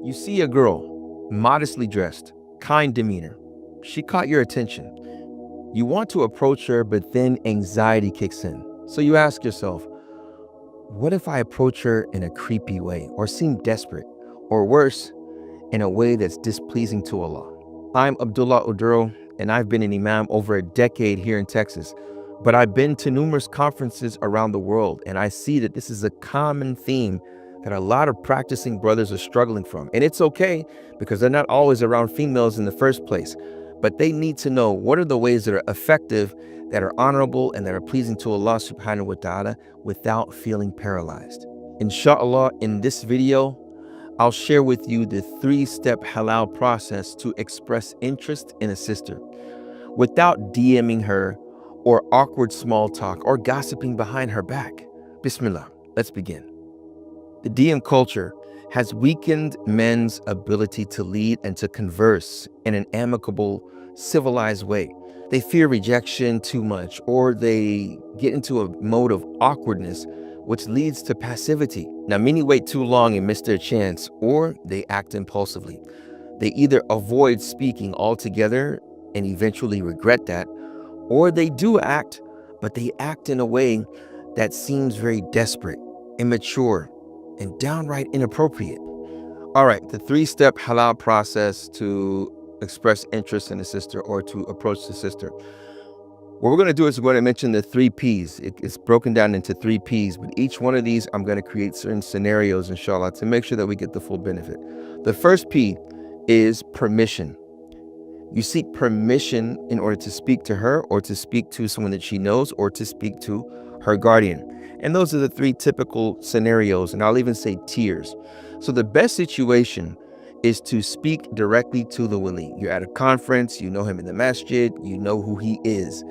You see a girl, modestly dressed, kind demeanor. She caught your attention. You want to approach her, but then anxiety kicks in. So you ask yourself, what if I approach her in a creepy way, or seem desperate, or worse, in a way that's displeasing to Allah? I'm Abdullah Oduro, and I've been an imam over a decade here in Texas. But I've been to numerous conferences around the world, and I see that this is a common theme that a lot of practicing brothers are struggling from. And it's okay, because they're not always around females in the first place. But they need to know what are the ways that are effective, that are honorable, and that are pleasing to Allah subhanahu wa ta'ala without feeling paralyzed. Inshallah, in this video, I'll share with you the 3-step halal process to express interest in a sister without DMing her or awkward small talk or gossiping behind her back. Bismillah, let's begin. The DM culture has weakened men's ability to lead and to converse in an amicable, civilized way. They fear rejection too much, or they get into a mode of awkwardness, which leads to passivity. Now, many wait too long and miss their chance, or they act impulsively. They either avoid speaking altogether and eventually regret that, or they do act, but they act in a way that seems very desperate, immature, and downright inappropriate. All right, the 3-step halal process to express interest in a sister or to approach the sister. What we're going to do is we're going to mention the 3 P's. It's broken down into 3 P's, but each one of these, I'm going to create certain scenarios, inshallah, to make sure that we get the full benefit. The first P is permission. You seek permission in order to speak to her, or to speak to someone that she knows, or to speak to her guardian. And those are the 3 typical scenarios, and I'll even say tiers. So the best situation is to speak directly to the wali. You're at a conference, you know him in the masjid, you know who he is.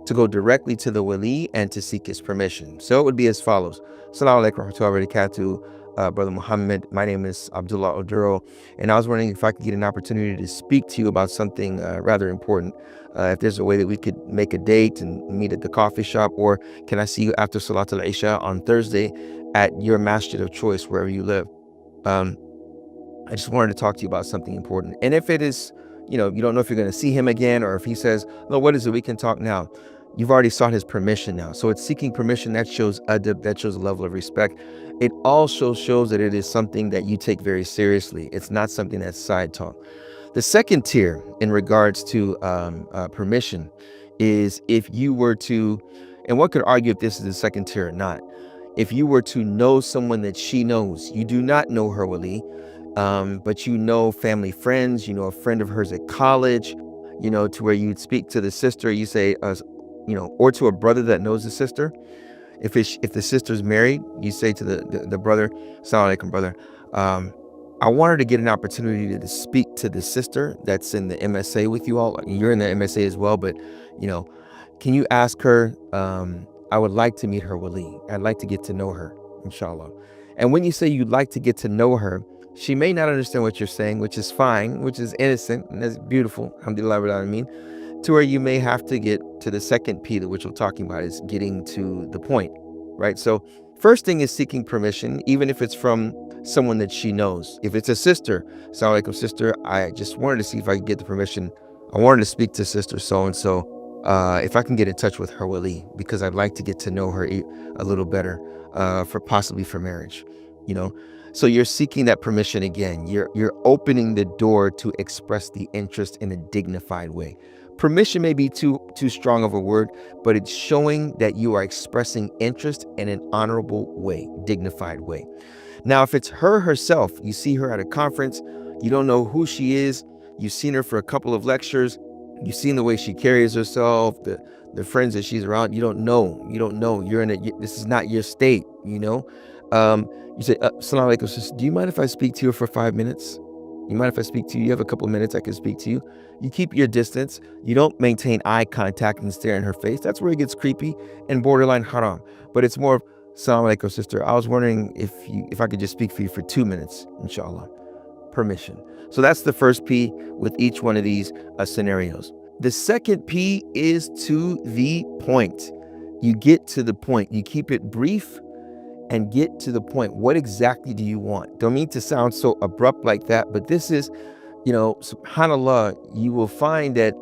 To go directly to the wali and to seek his permission. So it would be as follows. Assalamu alaikum wa rahmatullahi wa barakatuh. Brother Muhammad, my name is Abdullah Oduro, and I was wondering if I could get an opportunity to speak to you about something rather important. If there's a way that we could make a date and meet at the coffee shop, or can I see you after Salat al-Isha on Thursday at your masjid of choice, wherever you live? I just wanted to talk to you about something important. And if it is, you don't know if you're going to see him again, or if he says, no, what is it? We can talk now. You've already sought his permission now. So it's seeking permission. That shows adab, that shows a level of respect. It also shows that it is something that you take very seriously. It's not something that's side talk. The second tier in regards to permission is if you were to, and one could argue if this is the second tier or not, if you were to know someone that she knows, you do not know her wali, but you know family friends, you know a friend of hers at college, to where you'd speak to the sister, you say, or to a brother that knows the sister. If the sister's married, you say to the brother, Assalamu alaikum, brother. I want her to get an opportunity to speak to the sister that's in the MSA with you all. You're in the MSA as well, but, can you ask her, I would like to meet her wali. I'd like to get to know her, inshallah. And when you say you'd like to get to know her, she may not understand what you're saying, which is fine, which is innocent, and that's beautiful, alhamdulillah, what I mean, to where you may have to get to the second P, which we're talking about, is getting to the point, right? So first thing is seeking permission, even if it's from someone that she knows. If it's a sister, Assalamu alaikum, sister, I just wanted to see if I could get the permission. I wanted to speak to sister so-and-so, if I can get in touch with her wali, because I'd like to get to know her a little better, possibly for marriage, So you're seeking that permission again. You're opening the door to express the interest in a dignified way. Permission may be too strong of a word, but it's showing that you are expressing interest in an honorable way, dignified way. Now, if it's her herself, you see her at a conference, you don't know who she is, you've seen her for a couple of lectures, you've seen the way she carries herself, the friends that she's around, you don't know, this is not your state, You say, Assalamu alaikum, sister, do you mind if I speak to you for 5 minutes? You mind if I speak to you? You have a couple of minutes, I can speak to you. You keep your distance. You don't maintain eye contact and stare in her face. That's where it gets creepy and borderline haram. But it's more of, Assalamu alaikum, sister, I was wondering if I could just speak for you for 2 minutes, inshallah. Permission. So that's the first P with each one of these scenarios. The second P is to the point. You get to the point. You keep it brief and get to the point. What exactly do you want? Don't mean to sound so abrupt like that, but this is, subhanAllah, you will find that,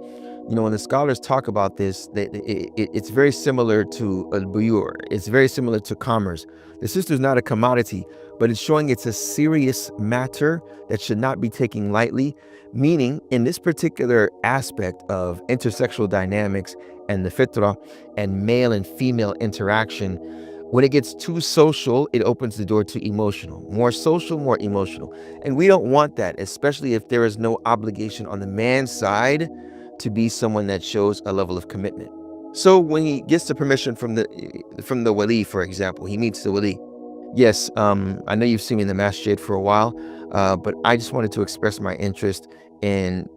when the scholars talk about this, it's very similar to al-buyur. It's very similar to commerce. The sister is not a commodity, but it's showing it's a serious matter that should not be taken lightly. Meaning, in this particular aspect of intersexual dynamics and the fitrah and male and female interaction, when it gets too social, it opens the door to emotional. More social, more emotional. And we don't want that, especially if there is no obligation on the man's side to be someone that shows a level of commitment. So when he gets the permission from the wali, for example, he meets the wali. Yes, I know you've seen me in the masjid for a while, but I just wanted to express my interest in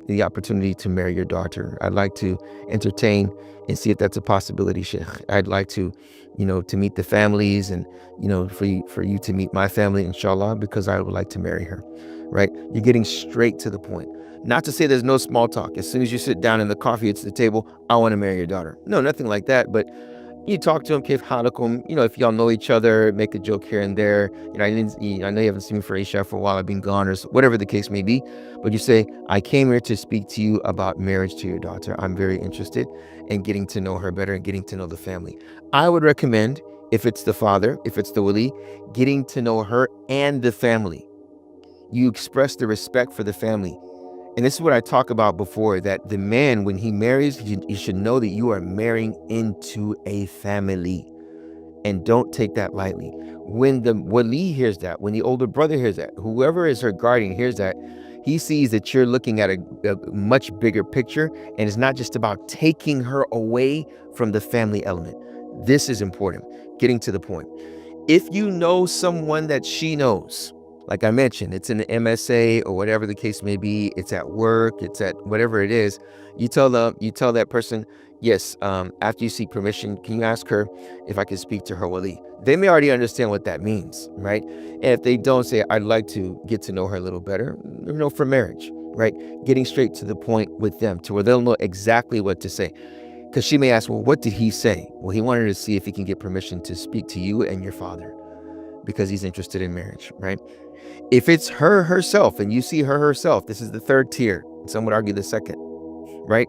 the opportunity to marry your daughter. I'd like to entertain and see if that's a possibility, Sheikh. I'd like to, to meet the families and, for you to meet my family, inshallah, because I would like to marry her, right? You're getting straight to the point. Not to say there's no small talk. As soon as you sit down in the coffee, it's the table, I want to marry your daughter. No, nothing like that, but you talk to him, kif halakum, if y'all know each other, make a joke here and there. I know you haven't seen me for Isha for a while, I've been gone, or whatever the case may be. But you say, I came here to speak to you about marriage to your daughter. I'm very interested in getting to know her better and getting to know the family. I would recommend, if it's the father, if it's the wali, getting to know her and the family. You express the respect for the family. And this is what I talked about before, that the man, when he marries, you should know that you are marrying into a family. And don't take that lightly. When the wali hears that, when the older brother hears that, whoever is her guardian hears that, he sees that you're looking at a much bigger picture, and it's not just about taking her away from the family element. This is important, getting to the point. If you know someone that she knows, like I mentioned, it's in the MSA or whatever the case may be, it's at work, it's at whatever it is, you tell that person, yes, after you seek permission, can you ask her if I can speak to her wali? They may already understand what that means, right? And if they don't, say, I'd like to get to know her a little better, for marriage, right? Getting straight to the point with them to where they'll know exactly what to say. Because she may ask, well, what did he say? Well, he wanted to see if he can get permission to speak to you and your father because he's interested in marriage, right? If it's her herself and you see her herself, this is the third tier. Some would argue the second, right?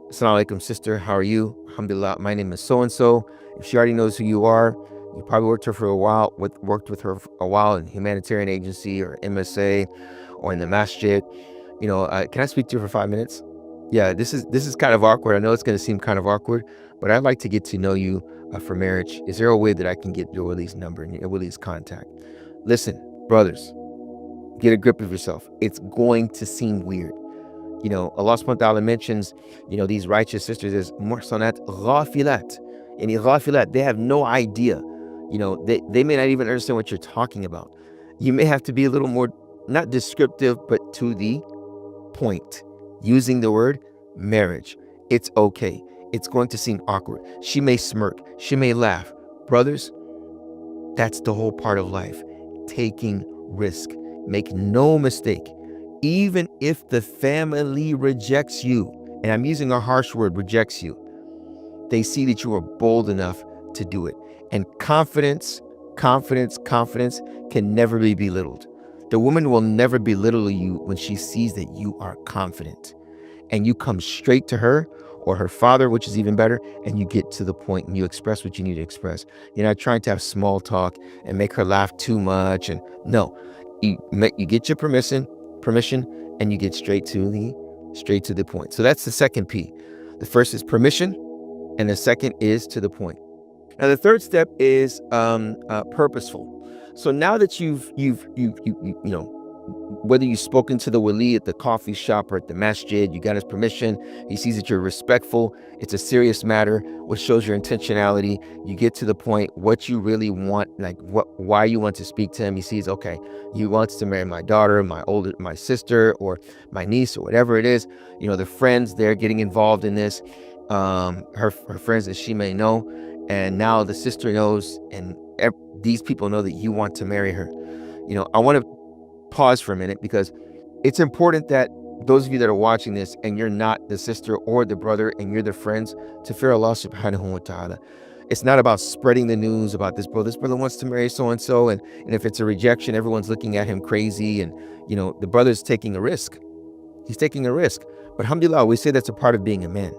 Assalamu alaikum, sister. How are you? Alhamdulillah. My name is so-and-so. If she already knows who you are, you probably worked with her for a while, worked with her for a while in humanitarian agency or MSA or in the masjid. Can I speak to you for 5 minutes? Yeah, this is kind of awkward. I know it's going to seem kind of awkward, but I'd like to get to know you for marriage. Is there a way that I can get your wali's number and your wali's contact? Listen, brothers, get a grip of yourself. It's going to seem weird. Allah subhanahu wa ta'ala mentions, these righteous sisters as muhsanat ghafilat. And ghafilat, they have no idea. They may not even understand what you're talking about. You may have to be a little more, not descriptive, but to the point. Using the word marriage. It's okay. It's going to seem awkward. She may smirk. She may laugh. Brothers, that's the whole part of life. Taking risk. Make no mistake. Even if the family rejects you, and I'm using a harsh word, rejects you, they see that you are bold enough to do it. And confidence can never be belittled. The woman will never belittle you when she sees that you are confident. And you come straight to her or her father, which is even better, and you get to the point and you express what you need to express. You're not trying to have small talk and make her laugh too much. And no, you get your permission, and you get straight to the point. So that's the second P. The first is permission, and the second is to the point. Now the third step is purposeful. So now that you've whether you've spoken to the wali at the coffee shop or at the masjid, you got his permission, he sees that you're respectful, it's a serious matter, which shows your intentionality. You get to the point, what you really want, why you want to speak to him. He sees, okay, he wants to marry my daughter, my sister, or my niece, or whatever it is. The friends, they're getting involved in this, her friends that she may know, and now the sister knows, and these people know that you want to marry her. I want to pause for a minute, because it's important that those of you that are watching this and you're not the sister or the brother and you're the friends, to fear Allah subhanahu wa ta'ala. It's not about spreading the news about this brother. This brother wants to marry so and so, and if it's a rejection, everyone's looking at him crazy, and the brother's taking a risk. He's taking a risk. But alhamdulillah, we say that's a part of being a man.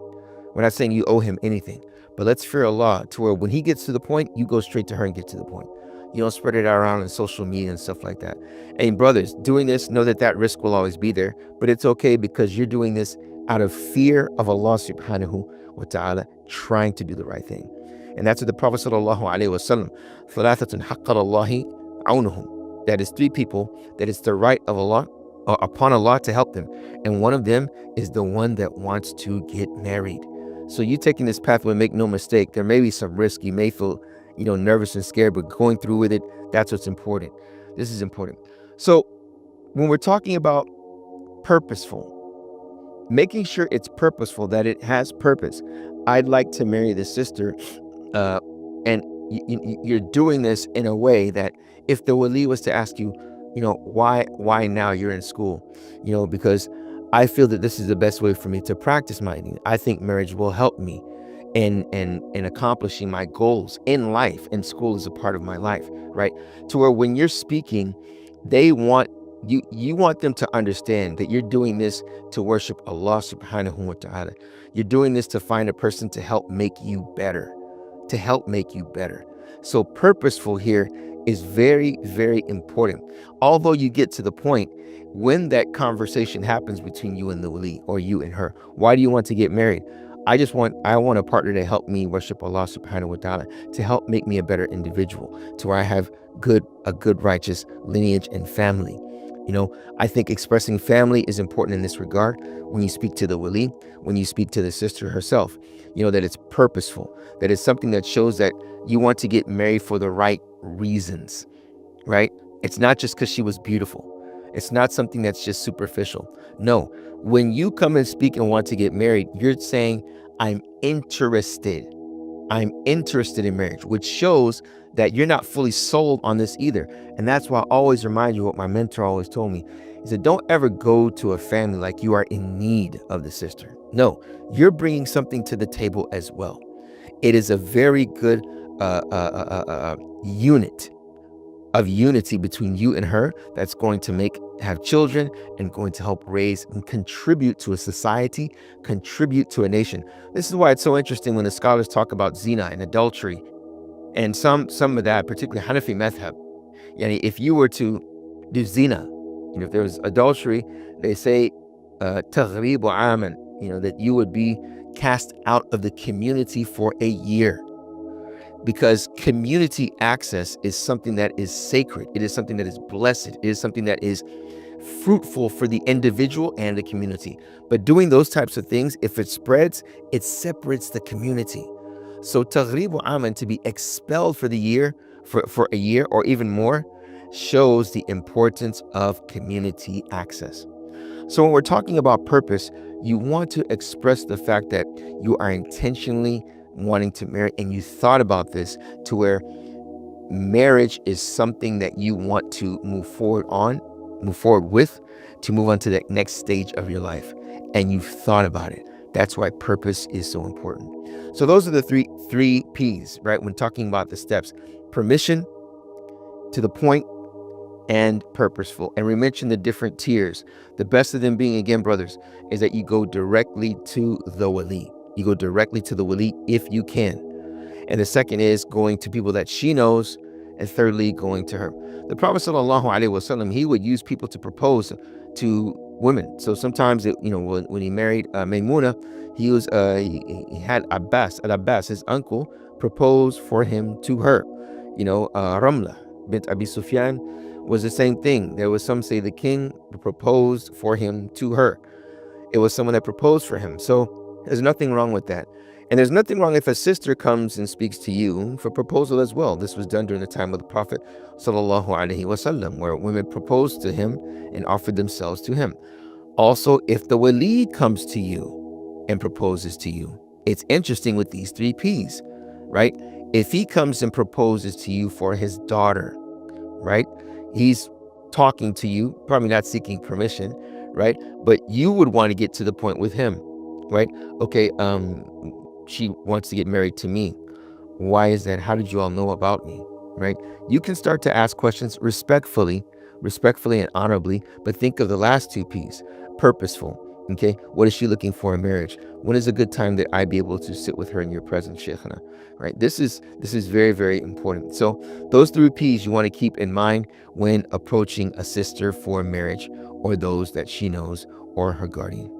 We're not saying you owe him anything, but let's fear Allah to where when he gets to the point, you go straight to her and get to the point. You don't spread it around on social media and stuff like that. And brothers, doing this, know that risk will always be there, but it's okay because you're doing this out of fear of Allah subhanahu wa ta'ala, trying to do the right thing. And that's what the Prophet sallallahu alaihi wasallam, thalathatun haqqar Allahi aunuhum. That is 3 people that it's the right of Allah, upon Allah to help them. And one of them is the one that wants to get married. So you taking this pathway, make no mistake, there may be some risk. You may feel, nervous and scared, but going through with it, that's what's important. This is important. So when we're talking about purposeful, making sure it's purposeful, that it has purpose. I'd like to marry this sister, and you're doing this in a way that if the wali was to ask you, why now you're in school, because I feel that this is the best way for me to practice my deen. I think marriage will help me in accomplishing my goals in life, and school is a part of my life, right? To where when you're speaking, they want you want them to understand that you're doing this to worship Allah subhanahu wa ta'ala. You're doing this to find a person to help make you better, So purposeful here is very, very important. Although you get to the point when that conversation happens between you and the wali, or you and her, why do you want to get married? I want a partner to help me worship Allah subhanahu wa ta'ala, to help make me a better individual, to where I have a good righteous lineage and family. I think expressing family is important in this regard. When you speak to the wali, when you speak to the sister herself, that it's purposeful, that it's something that shows that you want to get married for the right reasons, right? It's not just because she was beautiful. It's not something that's just superficial. No, when you come and speak and want to get married, you're saying, I'm interested in marriage, which shows that you're not fully sold on this either. And that's why I always remind you what my mentor always told me. He said, don't ever go to a family like you are in need of the sister. No, you're bringing something to the table as well. It is a very good unity between you and her that's going to have children and going to help raise and contribute to a society, contribute to a nation. This is why it's so interesting when the scholars talk about zina and adultery, and some of that, particularly Hanafi madhab. If you were to do zina, if there was adultery, they say taghribu aman, that you would be cast out of the community for a year. Because community access is something that is sacred. It is something that is blessed. It is something that is fruitful for the individual and the community. But doing those types of things, if it spreads, it separates the community. So taghribu aman, to be expelled for the year, for a year or even more, shows the importance of community access. So when we're talking about purpose, you want to express the fact that you are intentionally wanting to marry, and you thought about this to where marriage is something that you want to move forward with, to move on to the next stage of your life, and you've thought about it. That's why purpose is so important. So those are the three P's, right? When talking about the steps: permission, to the point, and purposeful. And we mentioned the different tiers. The best of them being, again, brothers, is that you go directly to the wali. You go directly to the wali if you can. And the second is going to people that she knows. And thirdly, going to her. The Prophet sallallahu alaihi wasallam, he would use people to propose to women. So sometimes, when he married Maymuna, he had Abbas, his uncle, propose for him to her. Ramla bint Abi Sufyan was the same thing. There was some say the king proposed for him to her. It was someone that proposed for him. So there's nothing wrong with that. And there's nothing wrong if a sister comes and speaks to you for proposal as well. This was done during the time of the Prophet sallallahu alaihi wasallam, where women proposed to him and offered themselves to him. Also, if the wali comes to you and proposes to you, it's interesting with these 3 P's, right? If he comes and proposes to you for his daughter, right? He's talking to you, probably not seeking permission, right? But you would want to get to the point with him, right? Okay, she wants to get married to me. Why is that? How did you all know about me? Right? You can start to ask questions respectfully and honorably, but think of the last two P's, purposeful. Okay, what is she looking for in marriage? When is a good time that I be able to sit with her in your presence, Sheikhana? Right? This is very, very important. So those three P's you want to keep in mind when approaching a sister for marriage, or those that she knows, or her guardian.